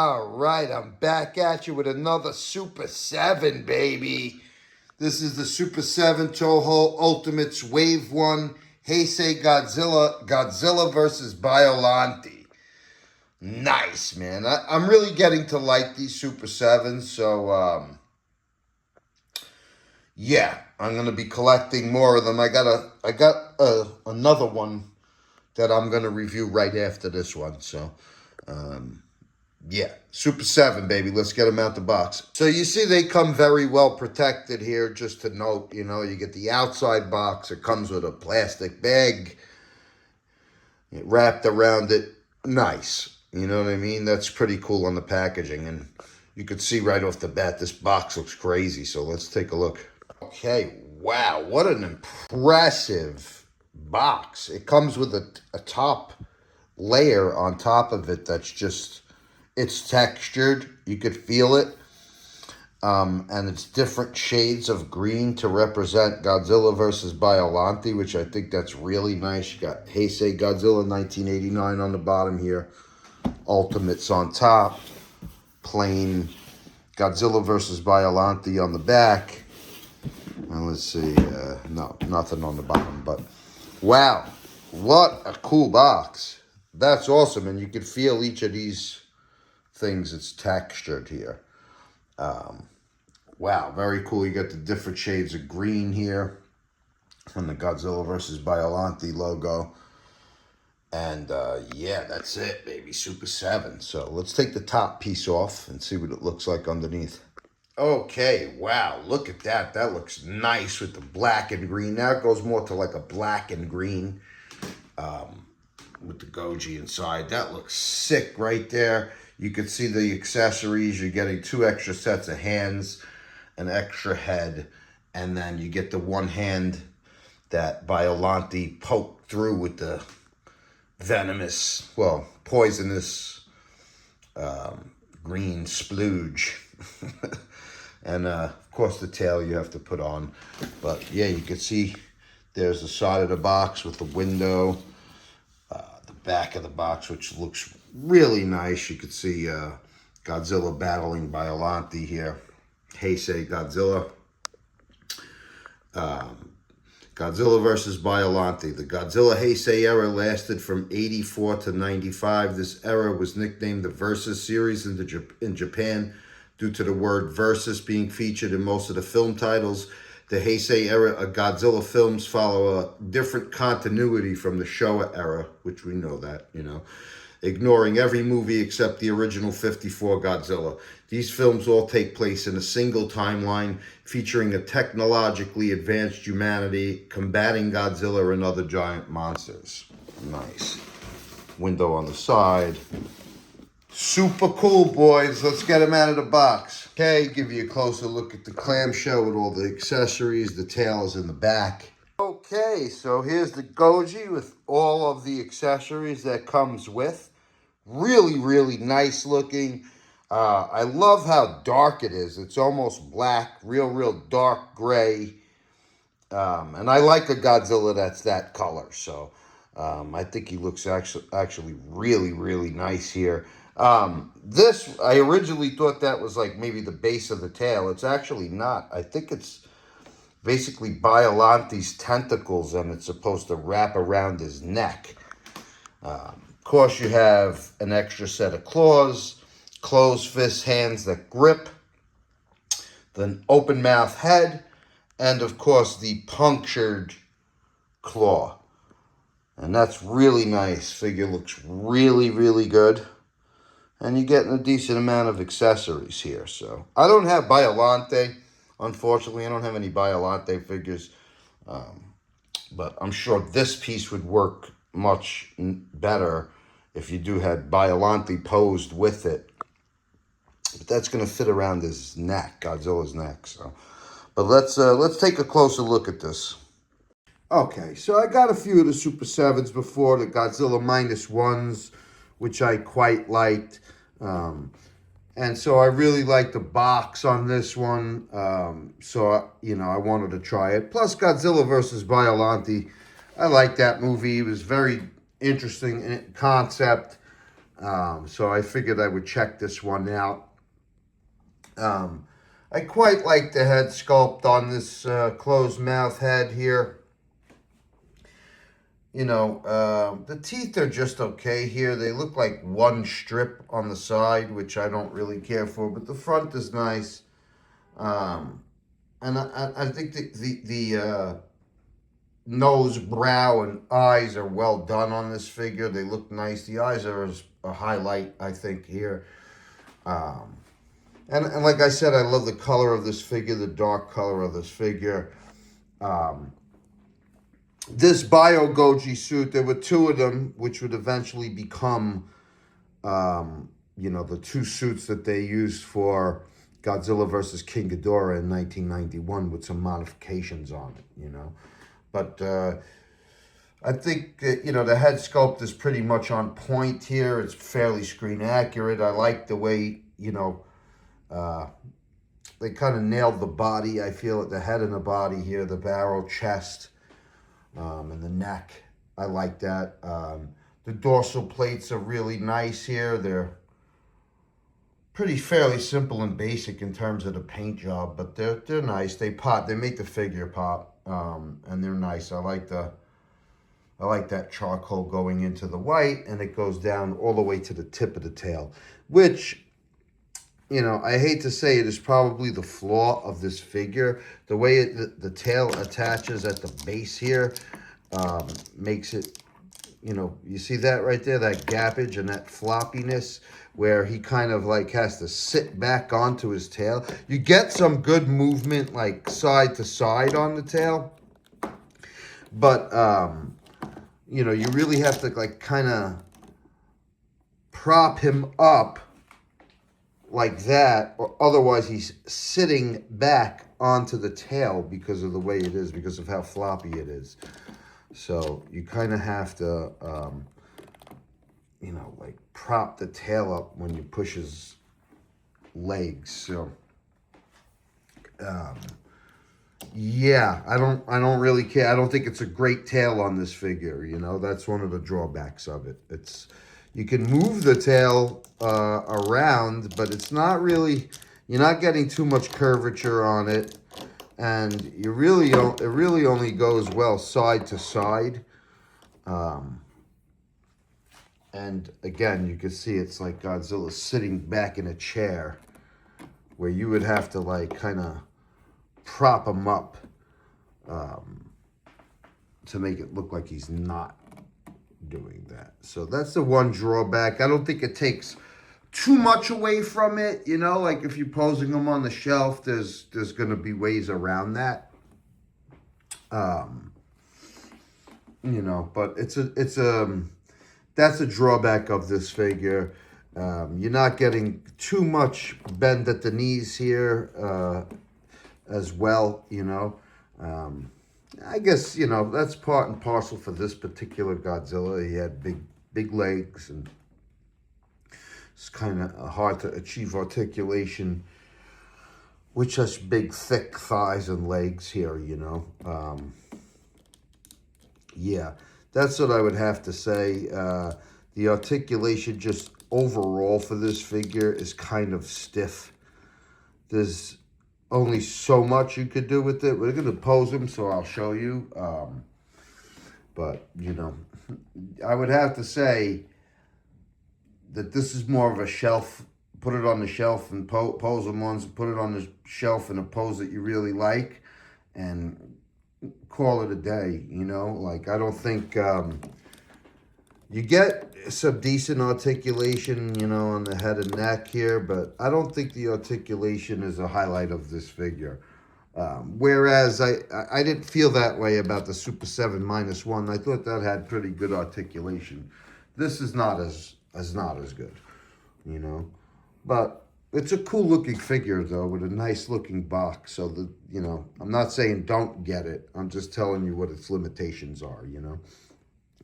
All right, I'm back at you with another Super 7, baby. This is the Super 7 Toho Ultimates Wave 1 Heisei Godzilla versus Biollante. Nice, man. I'm really getting to like these Super 7s, so, yeah, I'm going to be collecting more of them. I got another one that I'm going to review right after this one, so, yeah, Super 7, baby. Let's get them out the box. So you see they come very well protected here. Just to note, you get the outside box. It comes with a plastic bag wrapped around it. Nice. You know what I mean? That's pretty cool on the packaging. And you could see right off the bat, this box looks crazy. So let's take a look. Okay, wow. What an impressive box. It comes with a top layer on top of it that's just... It's textured. You could feel it. And it's different shades of green to represent Godzilla versus Biollante, which I think that's really nice. You got Heisei Godzilla 1989 on the bottom here. Ultimates on top. Plain Godzilla versus Biollante on the back. And let's see. No, nothing on the bottom. But wow. What a cool box. That's awesome. And you could feel each of these things. It's textured here. Wow, very cool. You got the different shades of green here from the Godzilla versus Biollante logo. And yeah, that's it, baby. Super 7. So let's take the top piece off and see what it looks like underneath. Okay, wow, look at that. That looks nice with the black and green. Now it goes more to like a black and green with the goji inside. That looks sick right there. You can see the accessories. You're getting 2 extra sets of hands, an extra head, and then you get the one hand that Biollante poked through with the venomous, well, poisonous green splooge. And, of course, the tail you have to put on. But, yeah, you can see there's the side of the box with the window, the back of the box, which looks really nice. You could see Godzilla battling Biollante here. Heisei Godzilla. Godzilla versus Biollante. The Godzilla Heisei era lasted from 84 to 95. This era was nicknamed the Versus series in Japan due to the word versus being featured in most of the film titles. The Heisei era of Godzilla films follow a different continuity from the Showa era, which we know that, ignoring every movie except the original 54 Godzilla. These films all take place in a single timeline, featuring a technologically advanced humanity combating Godzilla and other giant monsters. Nice. Window on the side. Super cool, boys. Let's get them out of the box. Okay, give you a closer look at the clamshell with all the accessories. The tail is in the back. Okay, so here's the goji with all of the accessories that comes with. Really, really nice looking. I love how dark it is. It's almost black, real dark gray. And I like a Godzilla that's that color. So I think he looks actually really, really nice here. This, I originally thought that was like maybe the base of the tail. It's actually not. I think it's basically Biollante's tentacles, and it's supposed to wrap around his neck. Of course, you have an extra set of claws, closed fist hands that grip, the open mouth head, and of course the punctured claw. And that's really nice. Figure looks really, really good. And you're getting a decent amount of accessories here. So I don't have Biollante. Unfortunately, I don't have any Biollante figures. But I'm sure this piece would work much better if you do had Biollante posed with it. But that's going to fit around his neck, Godzilla's neck. So, but let's take a closer look at this. Okay, so I got a few of the Super 7s before, the Godzilla -1s, which I quite liked. And so I really like the box on this one. So, I wanted to try it. Plus, Godzilla versus Biollante, I like that movie. It was very interesting in concept. So I figured I would check this one out. I quite like the head sculpt on this closed mouth head here. You know, the teeth are just okay here. They look like one strip on the side, which I don't really care for, but the front is nice. And I think the nose, brow, and eyes are well done on this figure. They look nice. The eyes are a highlight, I think, here. And like I said, I love the color of this figure, the dark color of this figure. This Bio Goji suit, there were two of them, which would eventually become, you know, the two suits that they used for Godzilla versus King Ghidorah in 1991 with some modifications on it, you know. But I think, you know, the head sculpt is pretty much on point here. It's fairly screen accurate. I like the way, you know, they kind of nailed the body. I feel at the head and the body here, the barrel, chest, and the neck. I like that. The dorsal plates are really nice here. They're pretty fairly simple and basic in terms of the paint job, but they're nice. They pop. They make the figure pop, and they're nice. I like that charcoal going into the white, and it goes down all the way to the tip of the tail, which, you know, I hate to say it, is probably the flaw of this figure. The way the tail attaches at the base here makes it, you know, you see that right there, that gappage and that floppiness where he kind of like has to sit back onto his tail. You get some good movement like side to side on the tail, but, you know, you really have to like kind of prop him up like that, or otherwise he's sitting back onto the tail because of the way it is, because of how floppy it is. So you kind of have to, you know, like prop the tail up when you push his legs. So, yeah, I don't really care. I don't think it's a great tail on this figure. You know, that's one of the drawbacks of it. You can move the tail around, but it's not really, you're not getting too much curvature on it, and it really only goes well side to side. And again, you can see it's like Godzilla sitting back in a chair, where you would have to like kind of prop him up to make it look like he's not doing that. So that's the one drawback. I don't think it takes too much away from it, you know, like if you're posing them on the shelf, there's going to be ways around that. You know, but that's a drawback of this figure. You're not getting too much bend at the knees here as well, you know. I guess, you know, that's part and parcel for this particular Godzilla. He had big legs, and it's kind of hard to achieve articulation with such big, thick thighs and legs here, you know. Yeah, that's what I would have to say. The articulation just overall for this figure is kind of stiff. There's only so much you could do with it. We're going to pose him, so I'll show you. But, you know, I would have to say that this is more of a shelf. Put it on the shelf and pose him once. Put it on the shelf in a pose that you really like, and call it a day, you know? Like, I don't think... you get some decent articulation, you know, on the head and neck here, but I don't think the articulation is a highlight of this figure. Whereas I didn't feel that way about the Super 7 -1. I thought that had pretty good articulation. This is not as good, you know. But it's a cool looking figure though, with a nice looking box. So the, you know, I'm not saying don't get it. I'm just telling you what its limitations are, you know.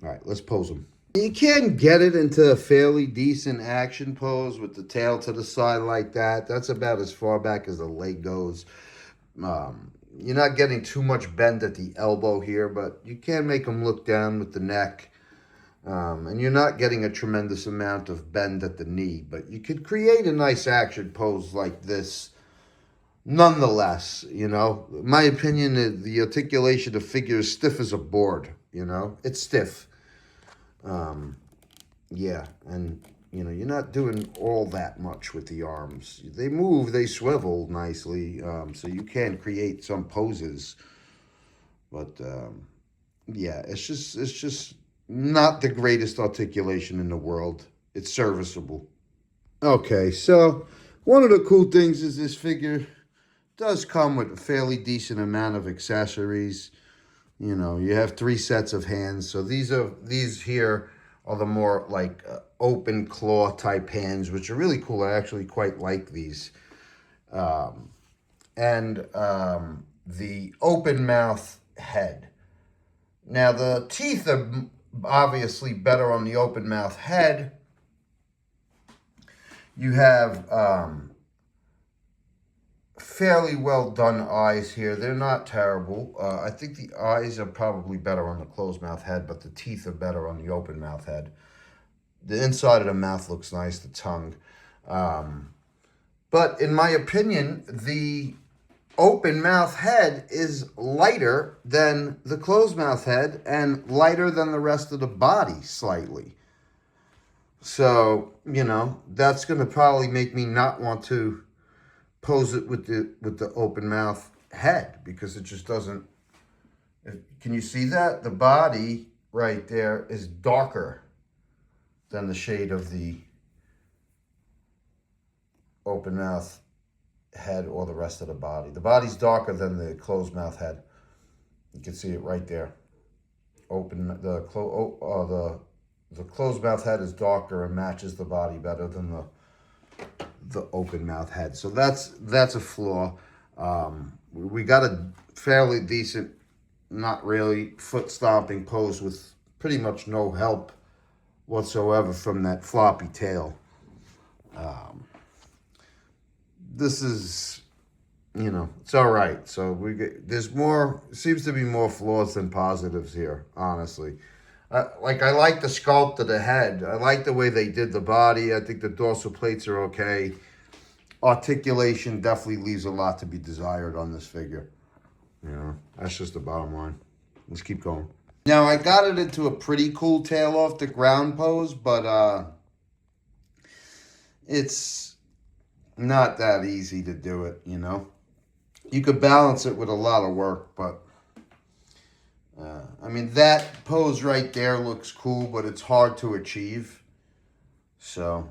All right, let's pose him. You can get it into a fairly decent action pose with the tail to the side like that. That's about as far back as the leg goes. You're not getting too much bend at the elbow here, but you can make them look down with the neck. And you're not getting a tremendous amount of bend at the knee, but you could create a nice action pose like this. Nonetheless, in my opinion, the articulation of figure is stiff as a board, It's stiff. Yeah, and, you're not doing all that much with the arms. They move, they swivel nicely, so you can create some poses. But, yeah, it's just not the greatest articulation in the world. It's serviceable. Okay, so one of the cool things is this figure does come with a fairly decent amount of accessories. You have 3 sets of hands. So these here are the more like open claw type hands, which are really cool. I actually quite like these. And the open mouth head. Now the teeth are obviously better on the open mouth head. You have fairly well done eyes here. They're not terrible. I think the eyes are probably better on the closed mouth head, but the teeth are better on the open mouth head. The inside of the mouth looks nice, the tongue. But in my opinion, the open mouth head is lighter than the closed mouth head and lighter than the rest of the body slightly. So, that's going to probably make me not want to pose it with the open mouth head, because it just doesn't. Can you see that? The body right there is darker than the shade of the open mouth head or the rest of the body. The body's darker than the closed mouth head. You can see it right there. The closed mouth head is darker and matches the body better than the open mouth head. So that's a flaw. We got a fairly decent, not really foot stomping pose with pretty much no help whatsoever from that floppy tail. This is, it's all right. So seems to be more flaws than positives here, honestly. I like the sculpt of the head. I like the way they did the body. I think the dorsal plates are okay. Articulation definitely leaves a lot to be desired on this figure. That's just the bottom line. Let's keep going. Now, I got it into a pretty cool tail off the ground pose, but it's not that easy to do it, You could balance it with a lot of work, but that pose right there looks cool, but it's hard to achieve. So,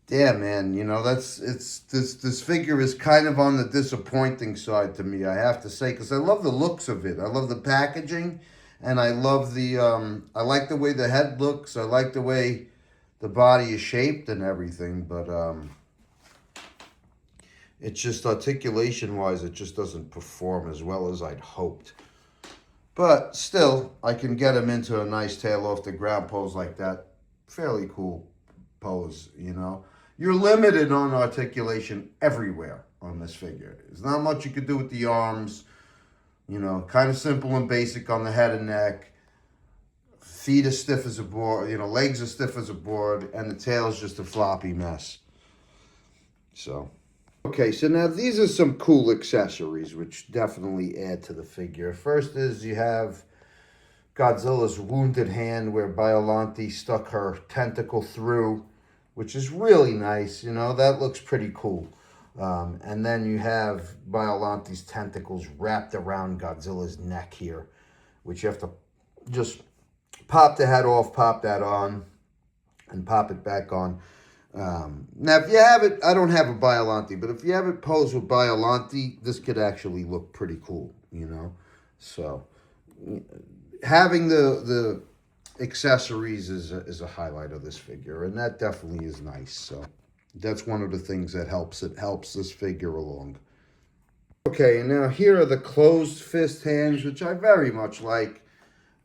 yeah, man, this figure is kind of on the disappointing side to me, I have to say, because I love the looks of it. I love the packaging, and I love I like the way the head looks. I like the way the body is shaped and everything, but it's just articulation-wise, it just doesn't perform as well as I'd hoped. But still, I can get him into a nice tail off the ground pose like that. Fairly cool pose, You're limited on articulation everywhere on this figure. There's not much you could do with the arms. Kind of simple and basic on the head and neck. Feet are stiff as a board, legs are stiff as a board, and the tail is just a floppy mess. So, okay, so now these are some cool accessories which definitely add to the figure. First is you have Godzilla's wounded hand where Biollante stuck her tentacle through, which is really nice, that looks pretty cool. And then you have Biollante's tentacles wrapped around Godzilla's neck here, which you have to just pop the head off, pop that on, and pop it back on. Now, if you have it, I don't have a Biollante, but if you have it posed with Biollante, this could actually look pretty cool, So, having the accessories is a highlight of this figure, and that definitely is nice. So, that's one of the things that helps. It helps this figure along. Okay, and now here are the closed fist hands, which I very much like.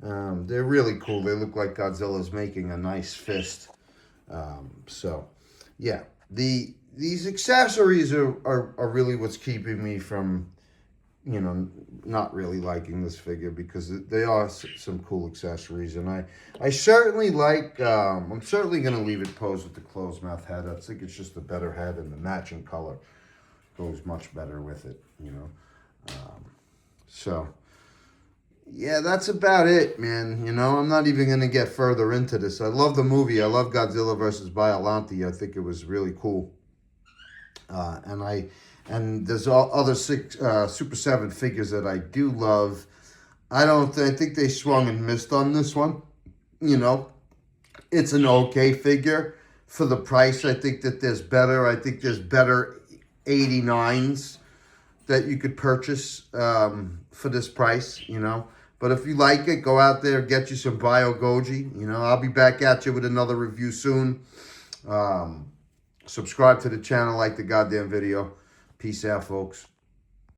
They're really cool. They look like Godzilla's making a nice fist. So, yeah. These accessories are really what's keeping me from you know, not really liking this figure because they are some cool accessories. And I certainly like, I'm certainly going to leave it posed with the closed mouth head. I think it's just a better head, and the matching color goes much better with it, you know. So, yeah, that's about it, man. You know, I'm not even going to get further into this. I love the movie. I love Godzilla versus Biollante. I think it was really cool. And there's all other Super 7 figures that I do love. I think they swung and missed on this one. You know, it's an okay figure for the price. I think that there's better. I think there's better 89s that you could purchase for this price, you know. But if you like it, go out there, get you some Bio Goji. You know, I'll be back at you with another review soon. Subscribe to the channel, like the goddamn video. Peace out, folks.